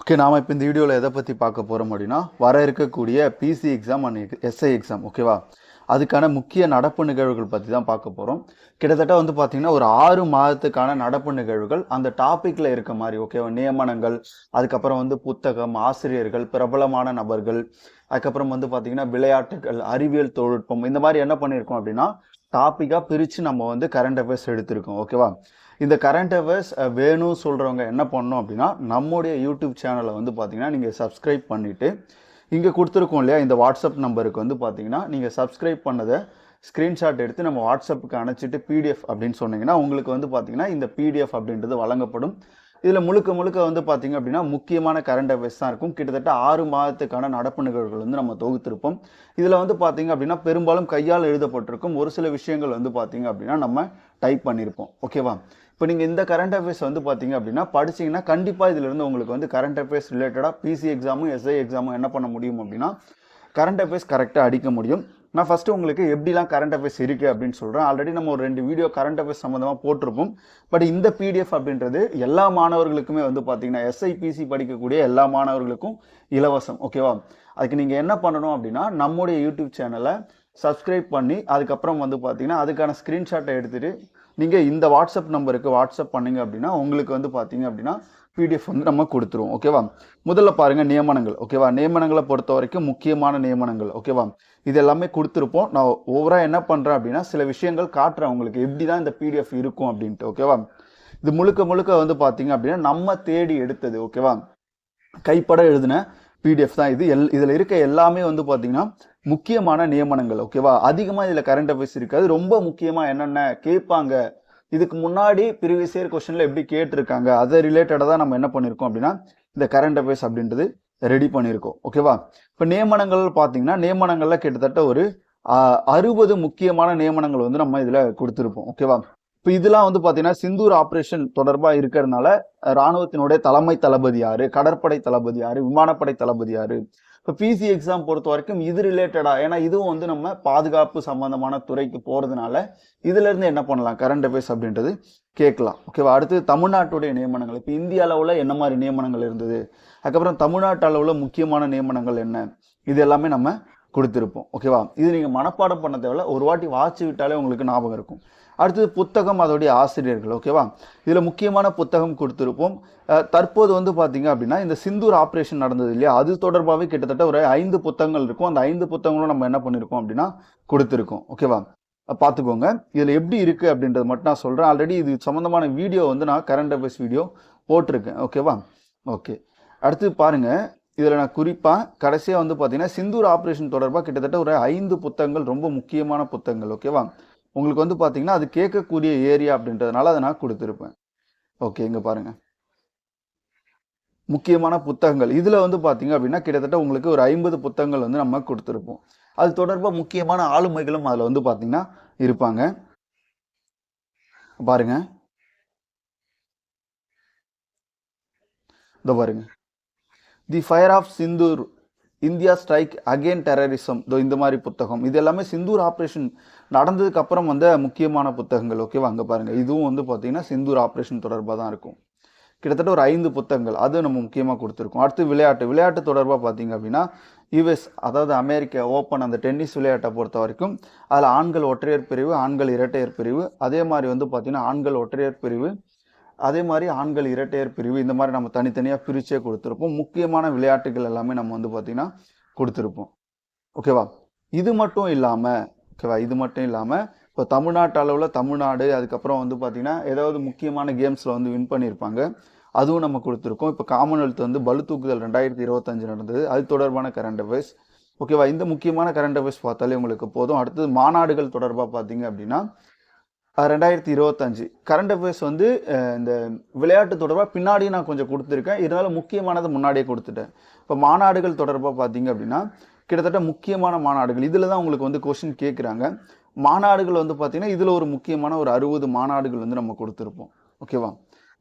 Okay, நாம் இப்போ இந்த வீடியோவில் எதை பற்றி பார்க்க போகிறோம் அப்படின்னா, வர இருக்கக்கூடிய PC exam and SI exam. ஓகேவா? அதுக்கான முக்கிய நடப்பு நிகழ்வுகள் பற்றி தான் பார்க்க போகிறோம். கிட்டத்தட்ட வந்து பார்த்தீங்கன்னா ஒரு 6 மாதத்துக்கான நடப்பு நிகழ்வுகள் அந்த டாப்பிக்கில் இருக்க மாதிரி. ஓகேவா? நியமனங்கள், அதுக்கப்புறம் வந்து புத்தகம், ஆசிரியர்கள், பிரபலமான நபர்கள், அதுக்கப்புறம் வந்து பார்த்தீங்கன்னா விளையாட்டுகள், அறிவியல் தொழில்நுட்பம், இந்த மாதிரி என்ன பண்ணியிருக்கோம் அப்படின்னா டாப்பிக்காக பிரித்து நம்ம வந்து கரண்ட் அஃபேர்ஸ் எடுத்திருக்கோம். ஓகேவா? இந்த கரண்ட் அஃபேர்ஸ் வேணும்னு சொல்கிறவங்க என்ன பண்ணணும் அப்படின்னா, நம்முடைய யூடியூப் சேனலை வந்து பார்த்தீங்கன்னா நீங்கள் சப்ஸ்கிரைப் பண்ணிவிட்டு, இங்கே கொடுத்துருக்கோம் இல்லையா இந்த வாட்ஸ்அப் நம்பருக்கு வந்து பார்த்தீங்கன்னா நீங்கள் சப்ஸ்கிரைப் பண்ணதை ஸ்க்ரீன்ஷாட் எடுத்து நம்ம வாட்ஸ்அப்புக்கு அனுப்பிச்சிட்டு பிடிஎஃப் அப்படின்னு சொன்னீங்கன்னா உங்களுக்கு வந்து பார்த்தீங்கன்னா இந்த பிடிஎஃப் அப்படின்றது வழங்கப்படும். இதில் முழுக்க முழுக்க வந்து பார்த்தீங்க அப்படின்னா முக்கியமான கரண்ட் அஃபேர்ஸ் தான் இருக்கும். கிட்டத்தட்ட 6 மாதத்துக்கான நடப்பு நிகழ்வுகள் வந்து நம்ம தொகுத்திருப்போம். இதில் வந்து பார்த்தீங்க அப்படின்னா பெரும்பாலும் கையால் எழுதப்பட்டிருக்கும். ஒரு சில விஷயங்கள் வந்து பார்த்தீங்க அப்படின்னா நம்ம டைப் பண்ணியிருப்போம். ஓகேவா? இப்போ நீங்கள் இந்த கரண்ட் அஃபேர்ஸ் வந்து பார்த்தீங்க அப்படின்னா படிச்சிங்கன்னா கண்டிப்பாக இதிலிருந்து உங்களுக்கு வந்து கரண்ட் அஃபேர்ஸ் ரிலேட்டடாக பிசி எக்ஸாமும் எஸ்ஐ எக்ஸாமும் என்ன பண்ண முடியும் அப்படின்னா கரண்ட் அஃபேர்ஸ் கரெக்டாக அடிக்க முடியும். நான் ஃபஸ்ட்டு உங்களுக்கு எப்படிலாம் கரண்ட் அஃபேர்ஸ் இருக்குது அப்படின்னு சொல்கிறேன். ஆல்ரெடி நம்ம ஒரு 2 வீடியோ கரண்ட் அஃபேர்ஸ் சம்மந்தமாக போட்டிருப்போம். பட் இந்த பிடிஎஃப் அப்படின்றது எல்லா மாணவர்களுக்குமே வந்து பார்த்தீங்கன்னா எஸ்ஐபிசி படிக்கக்கூடிய எல்லா மாணவர்களுக்கும் இலவசம். ஓகேவா? அதுக்கு நீங்கள் என்ன பண்ணணும் அப்படின்னா நம்முடைய யூடியூப் சேனலை சப்ஸ்கிரைப் பண்ணி அதுக்கப்புறம் வந்து பார்த்தீங்கன்னா அதுக்கான ஸ்க்ரீன்ஷாட்டை எடுத்துகிட்டு நீங்கள் இந்த வாட்ஸ்அப் நம்பருக்கு வாட்ஸ்அப் பண்ணிங்க அப்படின்னா உங்களுக்கு வந்து பார்த்தீங்க அப்படின்னா பிடிஎஃப் வந்து நம்ம கொடுத்துருவோம். ஓகேவா? முதல்ல பாருங்கள் நியமனங்கள். ஓகேவா? நியமனங்களை பொறுத்த வரைக்கும் முக்கியமான நியமனங்கள். ஓகேவா? இது எல்லாமே கொடுத்துருப்போம். நான் ஓவராக என்ன பண்ணுறேன் அப்படின்னா சில விஷயங்கள் காட்டுறேன் உங்களுக்கு எப்படி தான் இந்த பிடிஎஃப் இருக்கும் அப்படின்ட்டு. ஓகேவா? இது முழுக்க முழுக்க வந்து பார்த்தீங்க அப்படின்னா நம்ம தேடி எடுத்தது. ஓகேவா? கைப்பட எழுதின பிடிஎஃப் தான் இது. இதில் இருக்க எல்லாமே வந்து பார்த்தீங்கன்னா முக்கியமான நியமனங்கள். ஓகேவா? அதிகமாக இதில் கரண்ட் அஃபேர்ஸ் இருக்காது. ரொம்ப முக்கியமாக என்னென்ன கேட்பாங்க, இதுக்கு முன்னாடி ப்ரீவியஸ் இயர் கொஸ்டினில் எப்படி கேட்டிருக்காங்க அதை ரிலேட்டடாக தான் நம்ம என்ன பண்ணியிருக்கோம் அப்படின்னா இந்த கரண்ட் அஃபேர்ஸ் அப்படின்றது ரெடி பண்ணியிருக்கோம். ஓகேவா? இப்போ நியமனங்கள் பார்த்தீங்கன்னா நியமனங்களில் கிட்டத்தட்ட ஒரு 60 முக்கியமான நியமனங்கள் வந்து நம்ம இதில் கொடுத்துருப்போம். ஓகேவா? இப்போ இதெல்லாம் வந்து பார்த்தீங்கன்னா சிந்தூர் ஆப்ரேஷன் தொடர்பாக இருக்கிறதுனால இராணுவத்தினுடைய தலைமை தளபதி யாரு, கடற்படை தளபதி யாரு, விமானப்படை தளபதி யாரு, இப்போ பிசி எக்ஸாம் பொறுத்த வரைக்கும் இது ரிலேட்டடாக, ஏன்னா இதுவும் வந்து நம்ம பாதுகாப்பு சம்பந்தமான துறைக்கு போகிறதுனால இதுலேருந்து என்ன பண்ணலாம் கரண்ட் அஃபேர்ஸ் அப்படின்றது கேட்கலாம். ஓகேவா? அடுத்து தமிழ்நாட்டுடைய நியமனங்கள். இப்போ இந்திய அளவில் என்ன மாதிரி நியமனங்கள் இருந்தது, அதுக்கப்புறம் தமிழ்நாட்டு அளவில் முக்கியமான நியமனங்கள் என்ன, இது எல்லாமே நம்ம கொடுத்துருப்போம். ஓகேவா? இது நீங்கள் மனப்பாடம் பண்ண தேவையில்ல, ஒரு வாட்டி வாட்சி விட்டாலே உங்களுக்கு ஞாபகம் இருக்கும். அடுத்தது புத்தகம், அதோடைய ஆசிரியர்கள். ஓகேவா? இதில் முக்கியமான புத்தகம் கொடுத்துருப்போம். தற்போது வந்து பார்த்தீங்க அப்படின்னா இந்த சிந்தூர் ஆப்ரேஷன் நடந்தது இல்லையா, அது தொடர்பாகவே கிட்டத்தட்ட ஒரு 5 புத்தகங்கள் இருக்கும். அந்த 5 புத்தகங்களும் நம்ம என்ன பண்ணியிருக்கோம் அப்படின்னா கொடுத்துருக்கோம். ஓகேவா? பார்த்துக்கோங்க. இதில் எப்படி இருக்குது அப்படின்றது மட்டும் நான் சொல்கிறேன். ஆல்ரெடி இது சம்மந்தமான வீடியோ வந்து நான் கரண்ட் அஃபேர்ஸ் வீடியோ போட்டிருக்கேன். ஓகேவா? ஓகே, அடுத்து பாருங்கள். இதில் நான் குறிப்பாக கடைசியாக வந்து பார்த்தீங்கன்னா சிந்தூர் ஆப்ரேஷன் தொடர்பாக கிட்டத்தட்ட ஒரு 5 புத்தகங்கள் ரொம்ப முக்கியமான புத்தகங்கள். ஓகேவா? உங்களுக்கு வந்து பார்த்தீங்கன்னா அது கேட்கக்கூடிய ஏரியா அப்படின்றதுனால அதை நான் கொடுத்துருப்பேன். ஓகே, இங்கே பாருங்கள் முக்கியமான புத்தகங்கள். இதில் வந்து பார்த்தீங்க அப்படின்னா கிட்டத்தட்ட உங்களுக்கு ஒரு 50 புத்தகங்கள் வந்து நம்ம கொடுத்துருப்போம். அது தொடர்பாக முக்கியமான ஆளுமைகளும் அதில் வந்து பார்த்தீங்கன்னா இருப்பாங்க. பாருங்க, இதோ பாருங்க, the fire of Sindoor, India strike again terrorism, இந்த மாதிரி புத்தகம். இது எல்லாமே சிந்தூர் ஆப்ரேஷன் நடந்ததுக்கு அப்புறம் வந்த முக்கியமான புத்தகங்கள். ஓகேவா? அங்கே பாருங்க, இதுவும் வந்து பார்த்தீங்கன்னா சிந்தூர் ஆப்ரேஷன் தொடர்பாக தான் இருக்கும். கிட்டத்தட்ட ஒரு 5 புத்தகங்கள் அது நம்ம முக்கியமாக கொடுத்துருக்கோம். அடுத்து விளையாட்டு தொடர்பாக பார்த்தீங்க அப்படின்னா யுஎஸ், அதாவது அமெரிக்கா ஓப்பன் அந்த டென்னிஸ் விளையாட்டை பொறுத்த வரைக்கும் அதில் ஆண்கள் ஒற்றையர் பிரிவு, ஆண்கள் இரட்டையர் பிரிவு, அதே மாதிரி வந்து பார்த்தீங்கன்னா ஆண்கள் ஒற்றையர் பிரிவு, அதே மாதிரி ஆண்கள் இரட்டையர் பிரிவு, இந்த மாதிரி நம்ம தனித்தனியாக பிரிச்சே கொடுத்துருப்போம். முக்கியமான விளையாட்டுகள் எல்லாமே நம்ம வந்து பார்த்தீங்கன்னா கொடுத்துருப்போம். ஓகேவா? இது மட்டும் இல்லாமல் இப்போ தமிழ்நாட்டு அளவில் தமிழ்நாடு, அதுக்கப்புறம் வந்து பார்த்தீங்கன்னா ஏதாவது முக்கியமான கேம்ஸில் வந்து வின் பண்ணியிருப்பாங்க, அதுவும் நம்ம கொடுத்துருக்கோம். இப்போ காமன்வெல்த் வந்து பளு தூக்குதல் 2025 நடந்தது, அது தொடர்பான கரண்ட் அஃபேர்ஸ். ஓகேவா? இந்த முக்கியமான கரண்ட் அஃபேர்ஸ் பார்த்தாலே உங்களுக்கு போதும். அடுத்தது மாநாடுகள் தொடர்பாக பார்த்தீங்க அப்படின்னா 2025 கரண்ட் அஃபேர்ஸ் வந்து இந்த விளையாட்டு தொடர்பாக பின்னாடி நான் கொஞ்சம் கொடுத்துருக்கேன், இருந்தாலும் முக்கியமானது முன்னாடியே கொடுத்துட்டேன். இப்போ மாநாடுகள் தொடர்பாக பார்த்தீங்க அப்படின்னா கிட்டத்தட்ட முக்கியமான மாநாடுகள் இதில் தான் உங்களுக்கு வந்து கொஸ்டின் கேட்குறாங்க. மாநாடுகள் வந்து பார்த்தீங்கன்னா இதில் ஒரு முக்கியமான ஒரு 60 மாநாடுகள் வந்து நம்ம கொடுத்துருப்போம். ஓகேவா?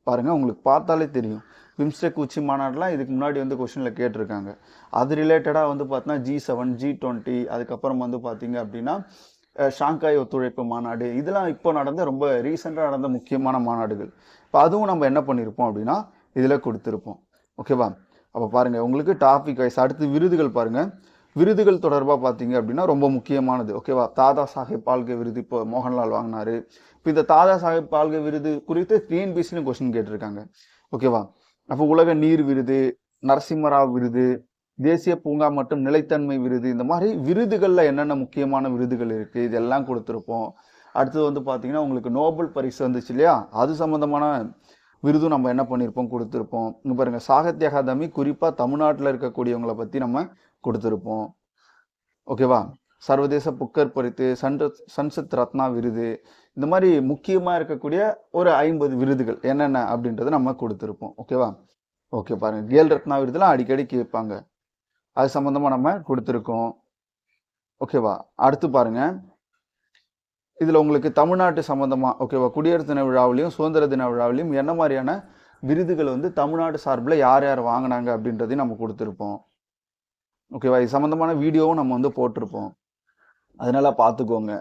பாருங்கள், உங்களுக்கு பார்த்தாலே தெரியும். பிம்ஸ்டெக் உச்சி மாநாடுலாம் இதுக்கு முன்னாடி வந்து கொஸ்டினில் கேட்டிருக்காங்க. அது ரிலேட்டடாக வந்து பார்த்தீங்கன்னா G7, G20, அதுக்கப்புறம் வந்து பார்த்தீங்க அப்படின்னா ஷாங்காய் ஒத்துழைப்பு மாநாடு, இதெல்லாம் இப்போ நடந்த ரொம்ப ரீசெண்டாக நடந்த முக்கியமான மாநாடுகள். இப்போ அதுவும் நம்ம என்ன பண்ணியிருப்போம் அப்படின்னா இதில் கொடுத்துருப்போம். ஓகேவா? அப்போ பாருங்கள் உங்களுக்கு டாபிக் வைஸ். அடுத்து விருதுகள் பாருங்கள். விருதுகள் தொடர்பாக பார்த்தீங்க அப்படின்னா ரொம்ப முக்கியமானது. ஓகேவா? தாதா சாஹேப் பால்கே விருது இப்போ மோகன்லால் வாங்கினாரு. இப்போ இந்த தாதா சாஹேப் பால்கே விருது குறித்து டிஎன்பிஎஸ்சியும் கொஸ்டின் கேட்டிருக்காங்க. ஓகேவா? அப்போ உலக நீர் விருது, நரசிம்மராவ் விருது, தேசிய பூங்கா மற்றும் நிலைத்தன்மை விருது, இந்த மாதிரி விருதுகளில் என்னென்ன முக்கியமான விருதுகள் இருக்குது இதெல்லாம் கொடுத்துருப்போம். அடுத்தது வந்து பார்த்தீங்கன்னா உங்களுக்கு நோபல் பரிசு வந்துச்சு இல்லையா, அது சம்மந்தமான விருதும் நம்ம என்ன பண்ணியிருப்போம், கொடுத்துருப்போம். இங்கே பாருங்கள், சாகித்ய அகாதமி குறிப்பாக தமிழ்நாட்டில் இருக்கக்கூடியவங்களை பற்றி நம்ம கொடுத்துருப்போம். ஓகேவா? சர்வதேச புக்கர் பரிசு, சன்சத் ரத்னா விருது, இந்த மாதிரி முக்கியமாக இருக்கக்கூடிய ஒரு 50 விருதுகள் என்னென்ன அப்படின்றத நம்ம கொடுத்துருப்போம். ஓகேவா? ஓகே பாருங்கள், கேல் ரத்னா விருதுலாம் அடிக்கடி கேட்பாங்க, அது சம்மந்தமாக நம்ம கொடுத்துருக்கோம். ஓகேவா? அடுத்து பாருங்கள், இதில் உங்களுக்கு தமிழ்நாட்டு சம்மந்தமாக ஓகேவா, குடியரசு தின விழாவிலையும் சுதந்திர தின விழாவிலையும் என்ன மாதிரியான விருதுகள் வந்து தமிழ்நாடு சார்பில் யார் யார் வாங்கினாங்க அப்படின்றதையும் நம்ம கொடுத்துருப்போம். ஓகேவா? இது சம்மந்தமான வீடியோவும் நம்ம வந்து போட்டிருப்போம், அதனால பார்த்துக்கோங்க.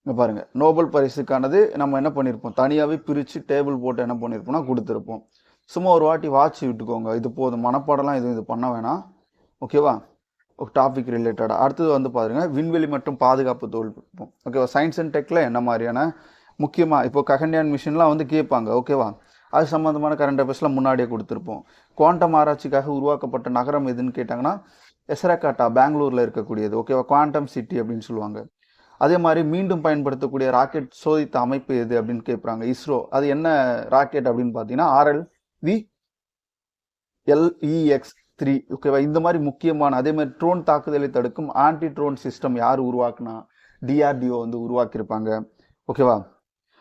இங்கே பாருங்கள், நோபல் பரிசுக்கானது நம்ம என்ன பண்ணியிருப்போம், தனியாகவே பிரித்து டேபிள் போட்டு என்ன பண்ணியிருப்போம்னா கொடுத்துருப்போம். சும்மா ஒரு வாட்டி வாட்ச் விட்டுக்கோங்க, இது போதும், மனப்பாடலாம் எதுவும் இது பண்ண வேணாம். ஓகேவா? டாபிக் ரிலேட்டடாக. அடுத்தது வந்து பாருங்கள், விண்வெளி மற்றும் பாதுகாப்பு தொழில்நுட்பம். ஓகேவா? சயின்ஸ் அண்ட் டெக்கில் என்ன மாதிரியான முக்கியமாக இப்போ ககன்யான் மிஷின்லாம் வந்து கேட்பாங்க. ஓகேவா? அது சம்மந்தமான கரண்ட் அஃபேர்ஸ்லாம் முன்னாடியே கொடுத்துருப்போம். குவாண்டம் ஆராய்ச்சிக்காக உருவாக்கப்பட்ட நகரம் எதுன்னு கேட்டாங்கன்னா எசரகாட்டா, பெங்களூரில் இருக்கக்கூடியது. ஓகேவா? குவாண்டம் சிட்டி அப்படின்னு சொல்லுவாங்க. அதே மாதிரி மீண்டும் பயன்படுத்தக்கூடிய ராக்கெட் சோதித்த அமைப்பு எது அப்படின்னு கேட்குறாங்க, இஸ்ரோ. அது என்ன ராக்கெட் அப்படின்னு பார்த்தீங்கன்னா RLV-LEX-3. ஓகேவா? இந்த மாதிரி முக்கியமான, அதே மாதிரி ட்ரோன் தாக்குதலை தடுக்கும் ஆன்டி ட்ரோன் சிஸ்டம் யார் உருவாக்குனா, DRDO வந்து உருவாக்கியிருப்பாங்க. ஓகேவா?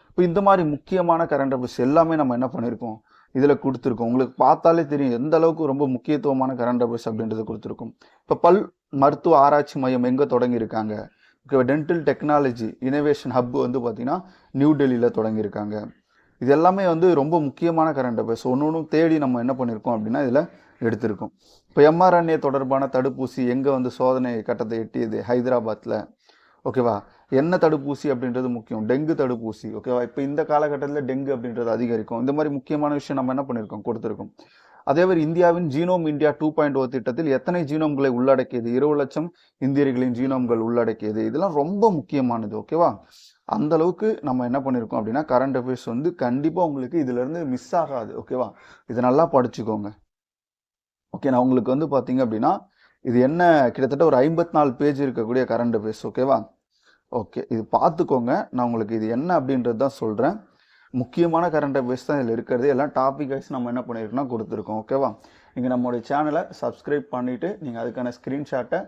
இப்போ இந்த மாதிரி முக்கியமான கரண்ட் அஃபேர்ஸ் எல்லாமே நம்ம என்ன பண்ணியிருக்கோம், இதில் கொடுத்துருக்கோம். உங்களுக்கு பார்த்தாலே தெரியும் எந்த அளவுக்கு ரொம்ப முக்கியத்துவமான கரண்ட் அஃபேர்ஸ் அப்படின்றது கொடுத்துருக்கோம். இப்போ பல் மருத்துவ ஆராய்ச்சி மையம் எங்கே தொடங்கியிருக்காங்க, ஓகேவா? டென்டல் டெக்னாலஜி இனோவேஷன் ஹப் வந்து பார்த்தீங்கன்னா நியூ டெல்லியில் தொடங்கியிருக்காங்க. இது எல்லாமே வந்து ரொம்ப முக்கியமான கரண்ட் அஃபேர்ஸ். ஒன்று தேடி நம்ம என்ன பண்ணியிருக்கோம் அப்படின்னா இதில் எடுத்திருக்கோம். இப்போ mRNA தொடர்பான தடுப்பூசி எங்கே வந்து சோதனை கட்டத்தை எட்டியது, ஹைதராபாத்தில். ஓகேவா? என்ன தடுப்பூசி அப்படின்றது முக்கியம், டெங்கு தடுப்பூசி. ஓகேவா? இப்போ இந்த காலகட்டத்தில் டெங்கு அப்படின்றது அதிகரிக்கும். இந்த மாதிரி முக்கியமான விஷயம் நம்ம என்ன பண்ணியிருக்கோம், கொடுத்துருக்கோம். அதே மாதிரி இந்தியாவின் ஜீனோம் இந்தியா 2.0 திட்டத்தில் எத்தனை ஜீனோம்களை உள்ளடக்கியது, 20 லட்சம் இந்தியர்களின் ஜீனோம்கள் உள்ளடக்கியது. இதெல்லாம் ரொம்ப முக்கியமானது. ஓகேவா? அந்த அளவுக்கு நம்ம என்ன பண்ணியிருக்கோம் அப்படின்னா கரண்ட் அஃபேர்ஸ் வந்து கண்டிப்பாக உங்களுக்கு இதிலேருந்து மிஸ் ஆகாது. ஓகேவா? இதை நல்லா படிச்சுக்கோங்க. ஓகே, நான் உங்களுக்கு வந்து பார்த்தீங்க அப்படின்னா இது என்ன கிட்டத்தட்ட ஒரு 54 பேஜ் இருக்கக்கூடிய கரண்ட் அஃபேர்ஸ். ஓகேவா? ஓகே, இது பார்த்துக்கோங்க. நான் உங்களுக்கு இது என்ன அப்படின்றது தான் சொல்கிறேன். முக்கியமான கரண்ட் அஃபேர்ஸ் தான் இதில் இருக்கிறது. எல்லாம் டாபிக் வைஸ் நம்ம என்ன பண்ணியிருக்கோம்னா கொடுத்துருக்கோம். ஓகேவா? நீங்கள் நம்மளுடைய சேனலை சப்ஸ்கிரைப் பண்ணிவிட்டு நீங்கள் அதுக்கான ஸ்க்ரீன்ஷாட்டை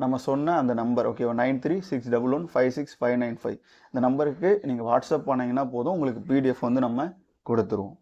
நம்ம சொன்ன அந்த நம்பர், ஓகேவா, 9361156595 இந்த நம்பருக்கு நீங்கள் வாட்ஸ்அப் பண்ணிங்கன்னா போதும், உங்களுக்கு PDF வந்து நம்ம கொடுத்துருவோம்.